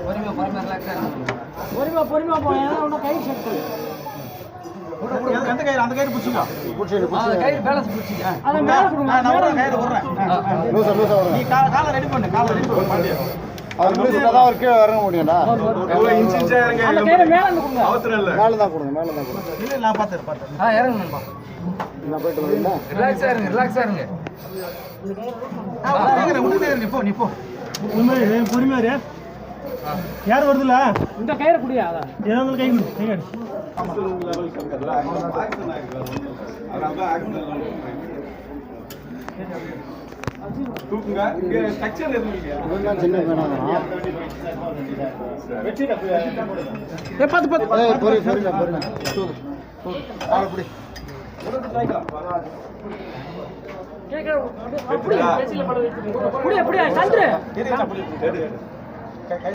பொறுமையா போய் கை செட்டு எந்த கயிறு அந்த கயிறு புடிச்சுக்கோ கயிறு பேலன்ஸ் புடிச்சிக்க அத மேல கொடுங்க நான் ஒரு கயிறு விடுறேன் லூசா நீ காலை ரெடி பண்ணு பாண்டியா அவர் லூசா தான் அவர் கீழ இறங்க முடியும்டா எவ்வளவு இன்ச் இறங்க அந்த கயிறு மேல கொடுங்க அவசரம் இல்ல மேல தான் கொடுங்க இல்ல நான் பாத்துறேன் இறங்கு நண்பா நான் போயிட்டு வரேன் ரிலாக்ஸா இருங்க நீ போ பொறுமையா இரு யார் வருதுல இந்த கயிறு குடியா அத ஏதோ கை கொடு தூக்குங்க இங்க ஸ்ட்ரக்சர் இருக்குங்க இதெல்லாம் சின்ன வேணாம் வெச்சிடா பாத்து பொறுமையா தூக்கு ஆளு புடி அப்படியே சந்திர